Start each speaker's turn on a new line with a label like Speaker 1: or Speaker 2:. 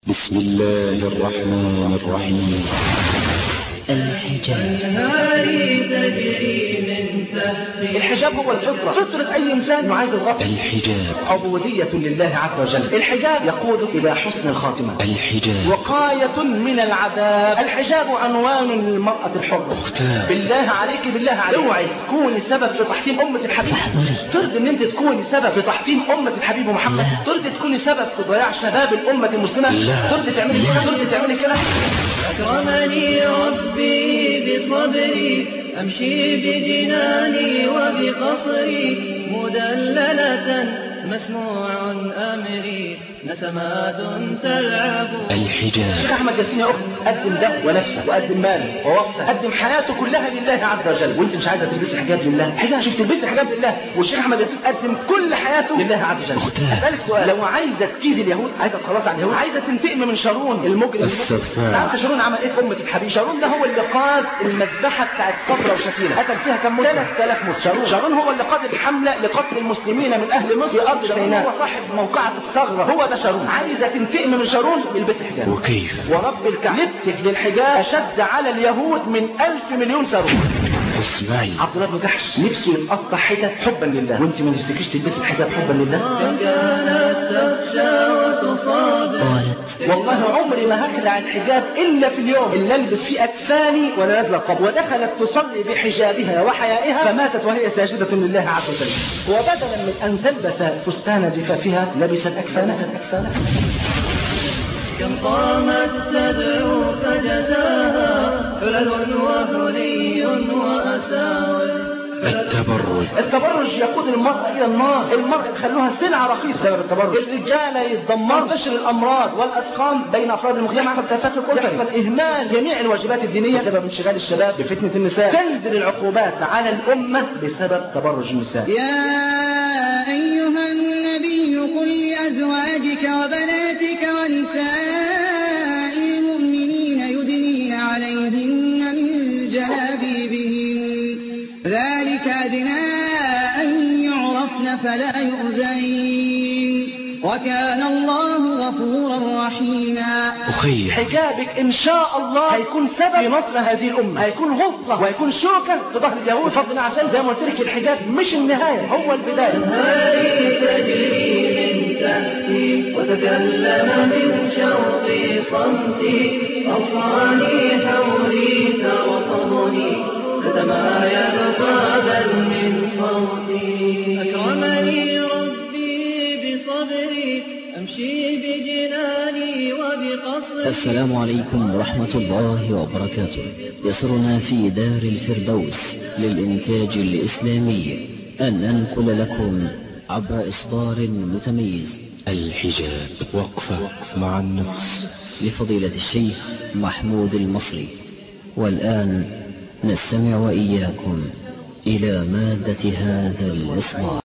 Speaker 1: بسم الله الرحمن الرحيم.
Speaker 2: الحجاب هو الفطرة، فطرة أي إنسان إنه عايز الغطاء.
Speaker 1: الحجاب
Speaker 2: عبودية لله عز وجل. الحجاب يقودك إلى حسن الخاتمة.
Speaker 1: الحجاب
Speaker 2: وقاية من العذاب. الحجاب عنوان للمرأة الحرة.
Speaker 1: أختاه
Speaker 2: بالله عليك اوعي تكوني سبب في تحطيم أمة الحبيب. ترضي إن أنت تكوني سبب في تحطيم أمة الحبيب محمد؟ ترضي تكوني سبب في ضياع شباب الأمة المسلمة؟
Speaker 1: لا.
Speaker 2: ترضي تعملي كده؟ ترضي تعملي كده؟
Speaker 3: أكرمني ربي بصبري أمشي بجناني وبقصري مدللة مسموع أمري نسمات تلعب.
Speaker 1: الحجاب
Speaker 2: الشيخ أحمد ياسين يا أخت قدم ده ونفسه وقدم ماله ووقته، قدم حياته كلها لله عز وجل، وأنت مش عايزة تلبسي حجاب لله؟ حجاب شوف تلبسي حجاب لله، والشيخ أحمد ياسين قدم كل حياته لله عز وجل. أسألك سؤال، لو عايزة تكيد اليهود، عايزة تخلص عن اليهود، عايزة تنتقم من شارون المجرم
Speaker 1: السفاح،
Speaker 2: عارف شارون عمل إيه في أمة الحبيب؟ شارون ده هو اللي قاد المذبحة بتاعت صفرة وشتيلة، قتل فيها كم مسلم؟ 3000 مسلم. شارون هو اللي قاد الحملة لقتل المسلمين من أهل مصر في أرض سيناء، هو صاحب موقعة الثغرة، هو ده شارون. عايزة تنتقم من شارون، البسي حجاب.
Speaker 1: وكيف؟
Speaker 2: ورب الكعبة لبسك للحجاب أشد على اليهود من 1000 مليون صاروخ.
Speaker 1: اسمعي،
Speaker 2: عبد الله بن جحش نفسه يتقطع حتت حبا لله، وانت ما نفسكيش تلبسي الحجاب حبا لله؟
Speaker 3: كانت تخشى وتصاب.
Speaker 2: والله عمري ما هخلع الحجاب الا في اليوم اللي البس فيه اكفاني ولا نازله قبل. ودخلت تصلي بحجابها وحيائها فماتت وهي ساجده لله عز وجل. وبدلا من ان تلبس فستان زفافها لبست اكفانها.
Speaker 3: كم قامت تدعو فجزاها حلل وحلي وأساور.
Speaker 2: التبرج يقود المرأة إلى النار. المرأة تخلوها سلعة رخيصة بسبب التبرج. الرجال يتدمروا، تنتشر الأمراض والأسقام بين أفراد المجتمع، فالتفكك يحصل إهمال جميع الواجبات الدينية بسبب انشغال الشباب بفتنة النساء. تنزل العقوبات على الأمة بسبب تبرج النساء.
Speaker 4: يا أيها النبي قل لأزواجك وبناتك ونساء المؤمنين يدنين عليهن من جلابيبهن ذلك أدنى أن يعرفن فلا يؤذين وكان الله غفورا رحيما.
Speaker 1: أخي،
Speaker 2: حجابك إن شاء الله هيكون سبب في نصر هذه الأمة، هيكون غصة وهيكون شوكة في ظهر اليهود بفضل الله. عشان زي ما قلت لك الحجاب مش النهاية، هو البداية.
Speaker 3: تجري من تحتي وتكلم من شوقي صمتي أوصاني حولي توقظني فتمايل قابل من صوتي. أكرمني ربي بصبري أمشي بجناني وبقصري.
Speaker 5: السلام عليكم ورحمة الله وبركاته. يسرنا في دار الفردوس للإنتاج الإسلامي أن ننقل لكم عبر إصدار متميز
Speaker 1: الحجاب وقفة مع النفس
Speaker 5: لفضيلة الشيخ محمود المصري. والآن نستمع وإياكم إلى مادة هذا الإصدار.